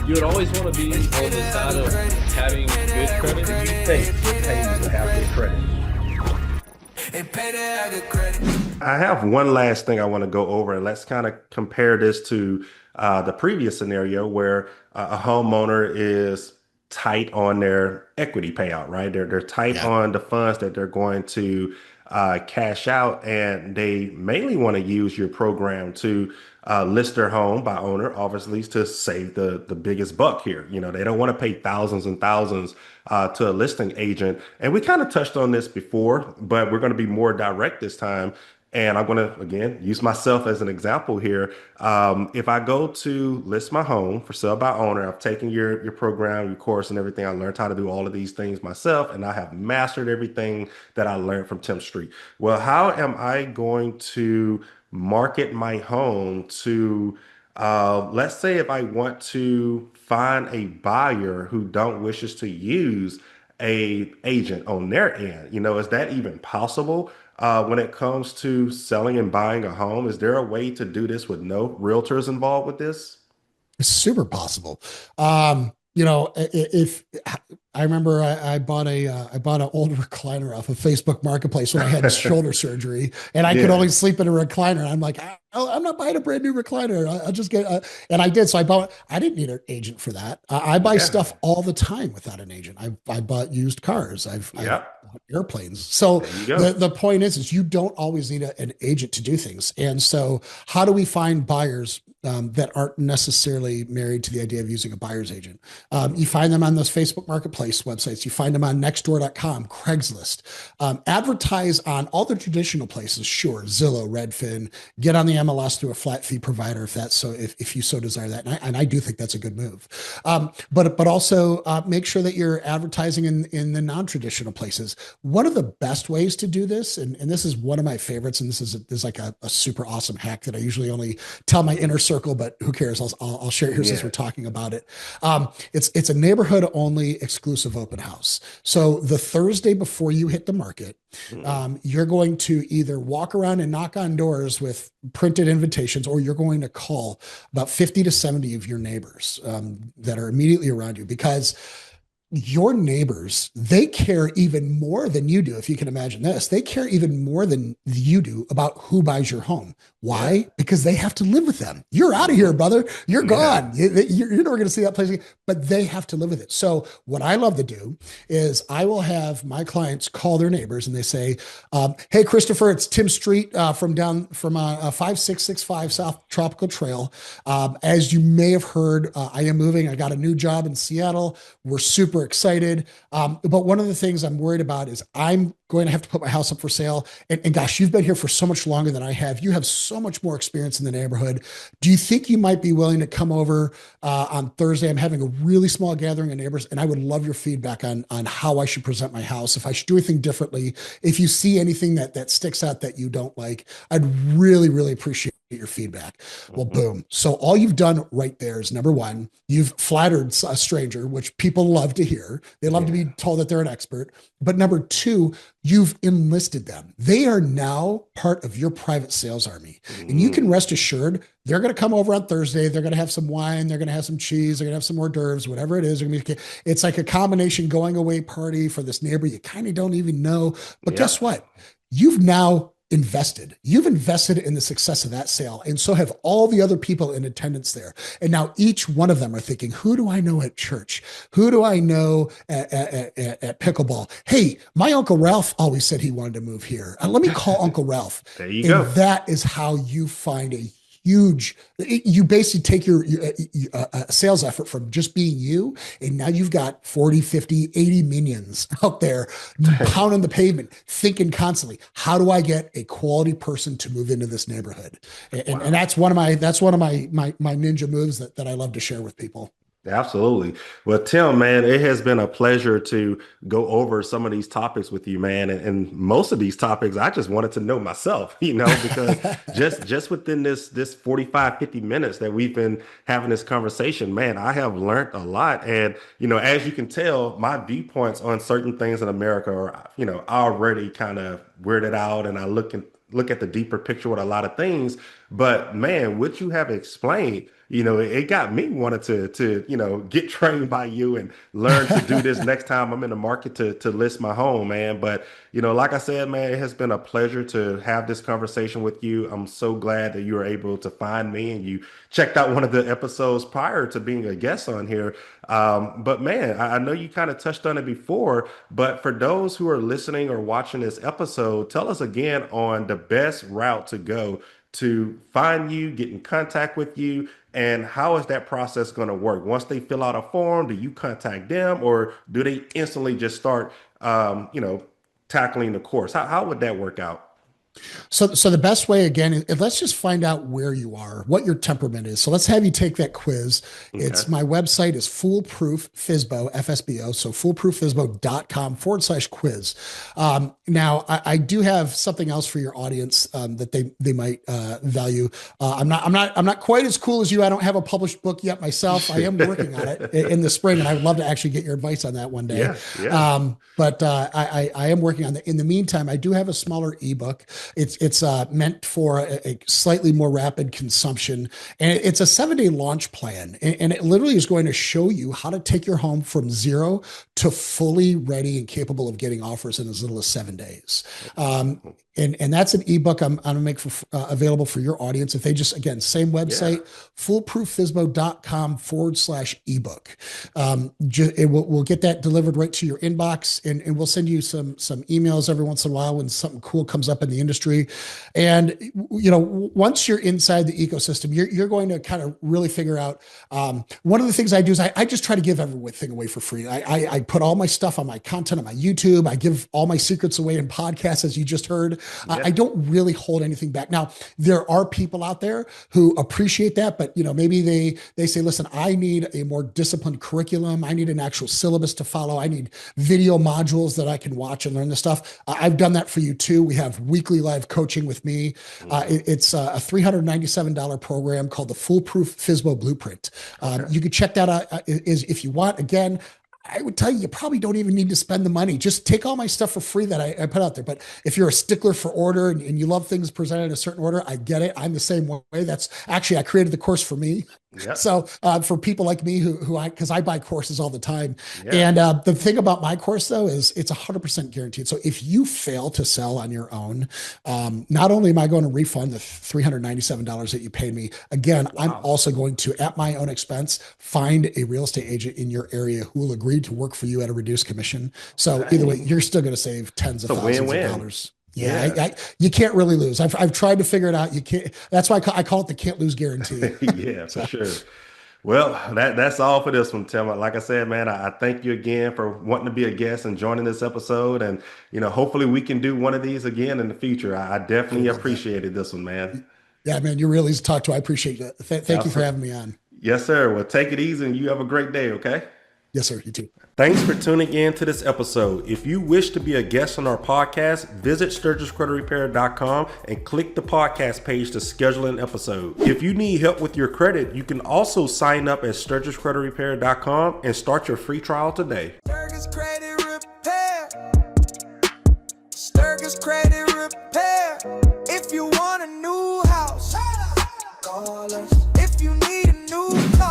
you would always want to be on the side of having good credit. Do you think it pays to have good credit? I have one last thing I want to go over, and let's kind of compare this to the previous scenario where a homeowner is tight on their equity payout, right? They're tight Yeah. on the funds that they're going to cash out, and they mainly want to use your program to list their home by owner, obviously to save the biggest buck here. You know, they don't want to pay thousands and thousands to a listing agent. And we kind of touched on this before, but we're going to be more direct this time. And I'm going to, again, use myself as an example here. If I go to list my home for sale by owner, I've taken your program, your course, and everything. I learned how to do all of these things myself, and I have mastered everything that I learned from Tim Street. Well, how am I going to market my home to, let's say, if I want to find a buyer who don't wishes to use a agent on their end? You know, is that even possible? When it comes to selling and buying a home, is there a way to do this with no realtors involved with this? It's super possible. If I remember, I bought I bought an old recliner off of Facebook Marketplace when I had shoulder surgery, and I could Yeah, only sleep in a recliner. I'm like, I'm not buying a brand new recliner. I'll just get, and I did. So I bought. I didn't need an agent for that. I buy yeah, stuff all the time without an agent. I bought used cars. I've yeah. bought airplanes. So There you the go. the point is you don't always need an agent to do things. And so how do we find buyers? That aren't necessarily married to the idea of using a buyer's agent. You find them on those Facebook Marketplace websites. You find them on nextdoor.com, Craigslist. Advertise on all the traditional places, sure, Zillow, Redfin. Get on the MLS through a flat fee provider if that's so. If you so desire that, and I do think that's a good move. But also make sure that you're advertising in the non-traditional places. One of the best ways to do this, and this is one of my favorites, and this is like a super awesome hack that I usually only tell my inner circle, but who cares? I'll share it here since Yeah. we're talking about it. It's a neighborhood only exclusive open house. So the Thursday before you hit the market, Mm. you're going to either walk around and knock on doors with printed invitations, or you're going to call about 50 to 70 of your neighbors that are immediately around you, because your neighbors, they care even more than you do. If you can imagine this, they care even more than you do about who buys your home. Yeah. Why? Because they have to live with them. You're out of here, Hmm. brother. You're Yeah. gone. You're never going to see that place again, but they have to live with it. So what I love to do is I will have my clients call their neighbors and they say, hey, Christopher, it's Tim Street from 5665 South Tropical Trail. As you may have heard, I am moving. I got a new job in Seattle. We're super excited. But one of the things I'm worried about is I'm going to have to put my house up for sale. And gosh, you've been here for so much longer than I have. You have so much more experience in the neighborhood. Do you think you might be willing to come over on Thursday? I'm having a really small gathering of neighbors, and I would love your feedback on how I should present my house, if I should do anything differently, if you see anything that sticks out that you don't like. I'd really, really appreciate your feedback. Well, Hmm. boom. So all you've done right there is, number one, you've flattered a stranger, which people love to hear. They love to be Yeah. told that they're an expert. But number two, you've enlisted them. They are now part of your private sales army. And you can Mm. rest assured they're going to come over on Thursday. They're going to have some wine. They're going to have some cheese. They're going to have some hors d'oeuvres, whatever it is. It's like a combination going away party for this neighbor you kind of don't even know. But guess Yep. what? You've now invested. You've invested in the success of that sale. And so have all the other people in attendance there. And now each one of them are thinking, who do I know at church? Who do I know at pickleball? Hey, my Uncle Ralph always said he wanted to move here. Let me call Uncle Ralph. There you And go. that is how you find a huge, you basically take your sales effort from just being you, and now you've got 40, 50, 80 minions out there pounding the pavement, thinking constantly, how do I get a quality person to move into this neighborhood? And Wow. that's one of my ninja moves that I love to share with people. Absolutely. Well, Tim, man, it has been a pleasure to go over some of these topics with you, man. And most of these topics, I just wanted to know myself, because just within this 45, 50 minutes that we've been having this conversation, man, I have learned a lot. And, as you can tell, my viewpoints on certain things in America are, already kind of weirded out, and I look at the deeper picture with a lot of things. But man, what you have explained, it got me wanted to get trained by you and learn to do this next time I'm in the market to list my home, man. But like I said, man, it has been a pleasure to have this conversation with you. I'm so glad that you were able to find me and you checked out one of the episodes prior to being a guest on here. But man, I know you kind of touched on it before, but for those who are listening or watching this episode, tell us again on the best route to go to find you, get in contact with you, and how is that process going to work? Once they fill out a form, do you contact them or do they instantly just start, tackling the course? How would that work out? So the best way again is let's just find out where you are, what your temperament is. So let's have you take that quiz. Okay. It's my website is Foolproof FSBO, FSBO. So foolprooffsbo.com/quiz. Now I do have something else for your audience that they might value. I'm not quite as cool as you. I don't have a published book yet myself. I am working on it in the spring, and I would love to actually get your advice on that one day. Yeah, yeah. But I am working on that. In the meantime, I do have a smaller ebook. It's meant for a slightly more rapid consumption, and it's a 7-day launch plan, and it literally is going to show you how to take your home from zero to fully ready and capable of getting offers in as little as 7 days. And that's an ebook I'm going to make available for your audience. If they just, again, same website, foolprooffsbo.com/ebook. We'll get that delivered right to your inbox, and we'll send you some emails every once in a while when something cool comes up in the industry. And, once you're inside the ecosystem, you're going to kind of really figure out, one of the things I do is I just try to give everything away for free. I put all my stuff on my content on my YouTube. I give all my secrets away in podcasts, as you just heard. I don't really hold anything back. Now, there are people out there who appreciate that, but maybe they say, listen, I need a more disciplined curriculum. I need an actual syllabus to follow. I need video modules that I can watch and learn this stuff. I've done that for you too. We have weekly live coaching with me. It's a $397 program called the Foolproof FSBO Blueprint. You can check that out if you want. Again, I would tell you, you probably don't even need to spend the money. Just take all my stuff for free that I put out there. But if you're a stickler for order and you love things presented in a certain order, I get it. I'm the same way. That's actually, I created the course for me. Yep. So for people like me because I buy courses all the time. Yeah. And the thing about my course though, is it's 100% guaranteed. So if you fail to sell on your own, not only am I going to refund the $397 that you paid me, again, wow. I'm also going to, at my own expense, find a real estate agent in your area who will agree to work for you at a reduced commission. So either way, you're still going to save tens of thousands of dollars. Yeah, you can't really lose. I've tried to figure it out. You can't. That's why I call it the can't lose guarantee. Yeah, for sure. Well, that's all for this one, Tim. Like I said, man, I thank you again for wanting to be a guest and joining this episode. And, hopefully we can do one of these again in the future. I definitely appreciated this one, man. Yeah, man, you're really easy to talk to. I appreciate it. Thank you for having me on. Yes, sir. Well, take it easy and you have a great day, okay? Yes, sir. You too. Thanks for tuning in to this episode. If you wish to be a guest on our podcast, visit SturgisCreditRepair.com and click the podcast page to schedule an episode. If you need help with your credit, you can also sign up at SturgisCreditRepair.com and start your free trial today. Sturgis Credit Repair. Sturgis Credit Repair. If you want a new house, call us.